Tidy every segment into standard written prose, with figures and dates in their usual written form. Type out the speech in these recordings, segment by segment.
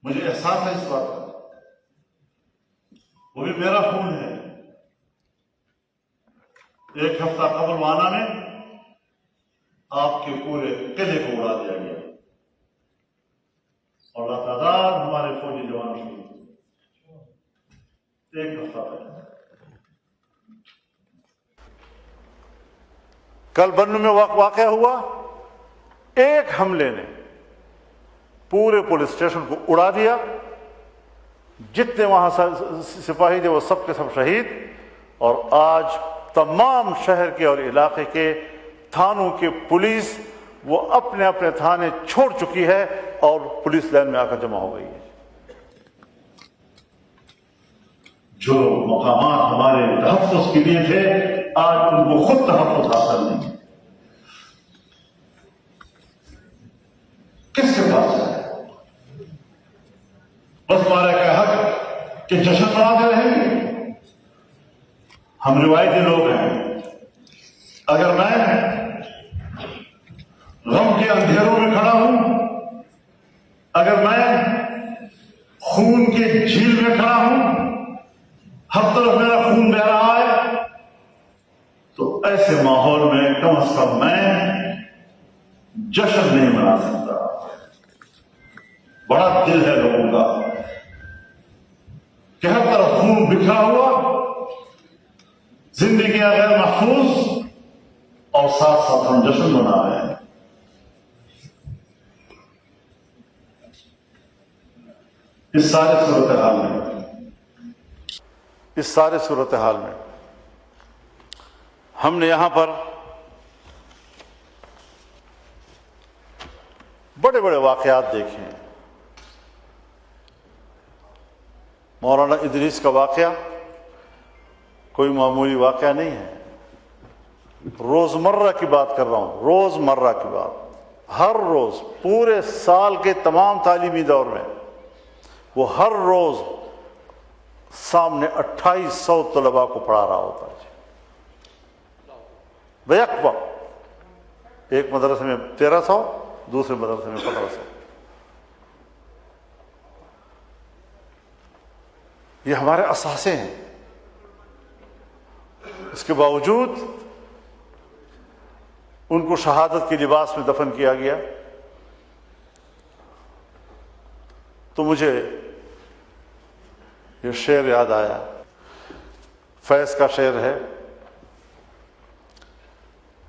مجھے احساس ہے اس بات کا، وہ بھی میرا خون ہے۔ ایک ہفتہ قبل وانا میں آپ کے پورے قلعے کو اڑا دیا گیا اور لاتعداد ہمارے فوجی جوان شہید ہوئے۔ ایک ہفتہ پہلے کل بنو میں واقعہ ہوا، ایک حملے نے پورے پولیس اسٹیشن کو اڑا دیا، جتنے وہاں سپاہی تھے وہ سب کے سب شہید، اور آج تمام شہر کے اور علاقے کے تھانوں کی پولیس وہ اپنے اپنے تھانے چھوڑ چکی ہے اور پولیس لائن میں آ کر جمع ہو گئی ہے۔ جو مقامات ہمارے تحفظ کے لیے تھے آج ان کو خود تحفظ حاصل نہیں۔ کس کے پاس ہے؟ بس ہمارا کیا حق کہ جشن مناتے رہیں گے؟ ہم روایتی لوگ ہیں، اگر میں غم کے اندھیروں میں کھڑا ہوں، اگر میں خون کے جھیل میں کھڑا ہوں، ہر طرف میرا خون بہ رہا ہے، تو ایسے ماحول میں کم از کم میں جشن نہیں منا سکتا۔ بڑا دل ہے لوگوں کا کہ ہر طرف خون بکھرا ہوا، زندگیاں غیر محفوظ، اور ساتھ ساتھ ہم جشن منا رہے ہیں۔ اس سارے صورتحال میں ہم نے یہاں پر بڑے بڑے واقعات دیکھے ہیں۔ مولانا ادریس کا واقعہ کوئی معمولی واقعہ نہیں ہے، روزمرہ کی بات کر رہا ہوں، روزمرہ کی بات۔ ہر روز پورے سال کے تمام تعلیمی دور میں وہ ہر روز سامنے 2800 طلباء کو پڑھا رہا ہوتا ہے بیک وقت، ایک مدرسے میں 1300، دوسرے مدرسے میں 1500۔ یہ ہمارے اثاثے ہیں، اس کے باوجود ان کو شہادت کے لباس میں دفن کیا گیا۔ تو مجھے یہ شعر یاد آیا، فیض کا شعر ہے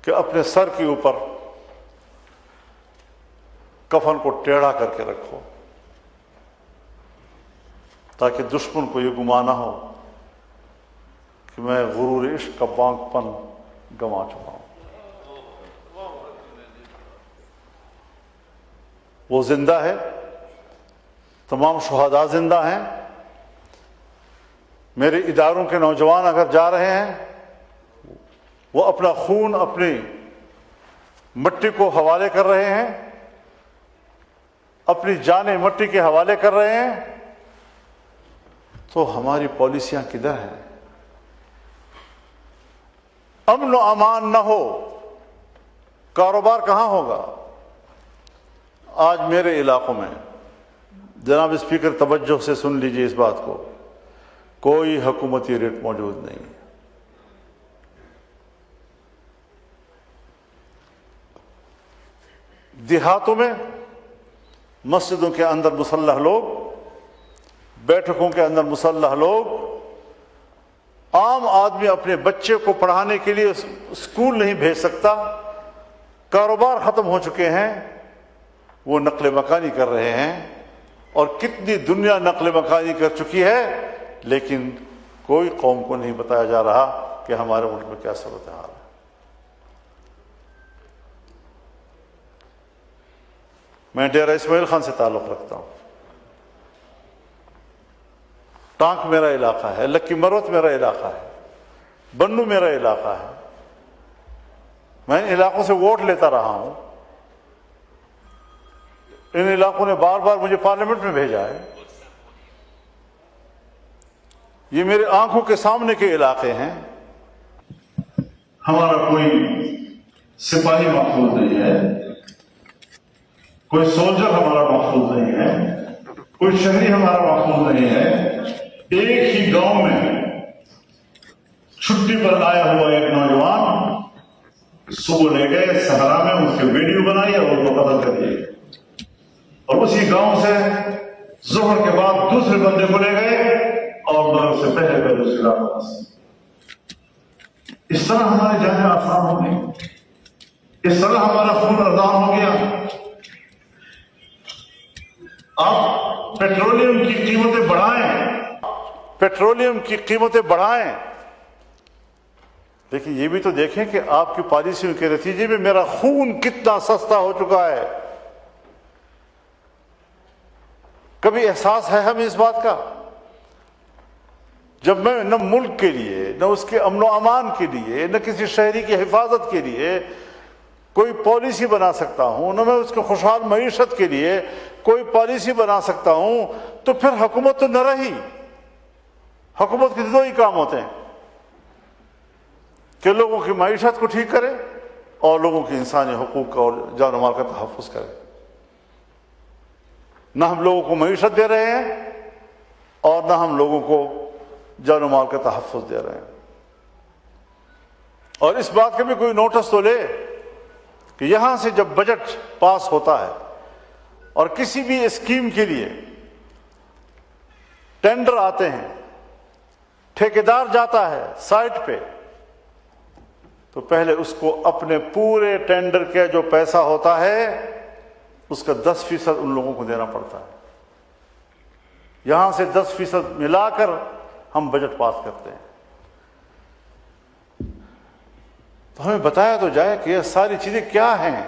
کہ اپنے سر کے اوپر کفن کو ٹیڑھا کر کے رکھو تاکہ دشمن کو یہ گمان نہ ہو کہ میں غرور عشق کا بانک پن گنوا چکا ہوں۔ وہ زندہ ہے، تمام شہداء زندہ ہیں۔ میرے اداروں کے نوجوان اگر جا رہے ہیں، وہ اپنا خون اپنی مٹی کو حوالے کر رہے ہیں، اپنی جانیں مٹی کے حوالے کر رہے ہیں، تو ہماری پالیسیاں کدھر ہیں؟ امن و امان نہ ہو، کاروبار کہاں ہوگا؟ آج میرے علاقوں میں، جناب اسپیکر توجہ سے سن لیجئے اس بات کو، کوئی حکومتی ریٹ موجود نہیں۔ دیہاتوں میں مسجدوں کے اندر مسلح لوگ، بیٹھکوں کے اندر مسلح لوگ، عام آدمی اپنے بچے کو پڑھانے کے لیے اسکول نہیں بھیج سکتا، کاروبار ختم ہو چکے ہیں، وہ نقل مکانی کر رہے ہیں، اور کتنی دنیا نقل مکانی کر چکی ہے، لیکن کوئی قوم کو نہیں بتایا جا رہا کہ ہمارے ملک میں کیا صورتحال ہے۔ میں ڈیرہ اسماعیل خان سے تعلق رکھتا ہوں، ٹانک میرا علاقہ ہے، لکی مروت میرا علاقہ ہے، بنو میرا علاقہ ہے، میں ان علاقوں سے ووٹ لیتا رہا ہوں، ان علاقوں نے بار بار مجھے پارلیمنٹ میں بھیجا ہے، یہ میرے آنکھوں کے سامنے کے علاقے ہیں۔ ہمارا کوئی سپاہی محفوظ نہیں ہے، کوئی سولجر ہمارا محفوظ نہیں ہے، کوئی شہری ہمارا محفوظ نہیں ہے. ایک ہی گاؤں میں چھٹی پر آیا ہوا ایک نوجوان صبح لے گئے صحرا میں، اس کی ویڈیو بنائی اور اس کو قتل کر دیا. اور اسی گاؤں سے ظہر کے بعد دوسرے بندے کو لے گئے اور مغرب سے پہلے اس کا واپس. اس طرح ہماری جانیں آسان ہو گئی، اس طرح ہمارا خون ردان ہو گیا. آپ پیٹرولیم کی قیمتیں بڑھائیں، پیٹرولیم کی قیمتیں بڑھائیں، لیکن یہ بھی تو دیکھیں کہ آپ کی پالیسیوں کے نتیجے میں میرا خون کتنا سستا ہو چکا ہے. کبھی احساس ہے ہمیں اس بات کا؟ جب میں نہ ملک کے لیے، نہ اس کے امن و امان کے لیے، نہ کسی شہری کی حفاظت کے لیے کوئی پالیسی بنا سکتا ہوں، نہ میں اس کے خوشحال معیشت کے لیے کوئی پالیسی بنا سکتا ہوں، تو پھر حکومت تو نہ رہی. حکومت کے دو ہی کام ہوتے ہیں کہ لوگوں کی معیشت کو ٹھیک کرے اور لوگوں کے انسانی حقوق کا اور جان و مال کا تحفظ کرے. نہ ہم لوگوں کو معیشت دے رہے ہیں اور نہ ہم لوگوں کو جان و مال کا تحفظ دے رہے ہیں. اور اس بات کا بھی کوئی نوٹس تو لے کہ یہاں سے جب بجٹ پاس ہوتا ہے اور کسی بھی اسکیم کے لیے ٹینڈر آتے ہیں، ٹھیکیدار جاتا ہے سائٹ پہ، تو پہلے اس کو اپنے پورے ٹینڈر کا جو پیسہ ہوتا ہے اس کا 10% ان لوگوں کو دینا پڑتا ہے. یہاں سے 10% ملا کر ہم بجٹ پاس کرتے ہیں. تو ہمیں بتایا تو جائے کہ یہ ساری چیزیں کیا ہیں.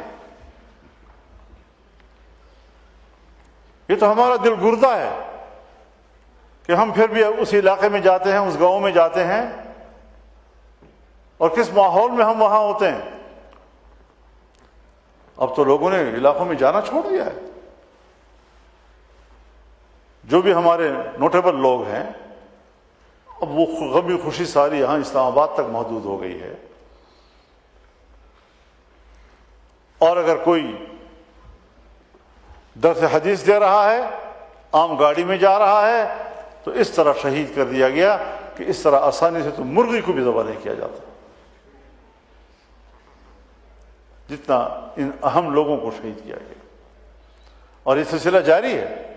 یہ تو ہمارا دل گردہ ہے کہ ہم پھر بھی اس علاقے میں جاتے ہیں، اس گاؤں میں جاتے ہیں، اور کس ماحول میں ہم وہاں ہوتے ہیں. اب تو لوگوں نے علاقوں میں جانا چھوڑ دیا ہے. جو بھی ہمارے نوٹیبل لوگ ہیں، اب وہ غمی خوشی ساری یہاں اسلام آباد تک محدود ہو گئی ہے. اور اگر کوئی درس حدیث دے رہا ہے، عام گاڑی میں جا رہا ہے، تو اس طرح شہید کر دیا گیا کہ اس طرح آسانی سے تو مرغی کو بھی ذبح نہیں کیا جاتا جتنا ان اہم لوگوں کو شہید کیا گیا. اور یہ سلسلہ جاری ہے.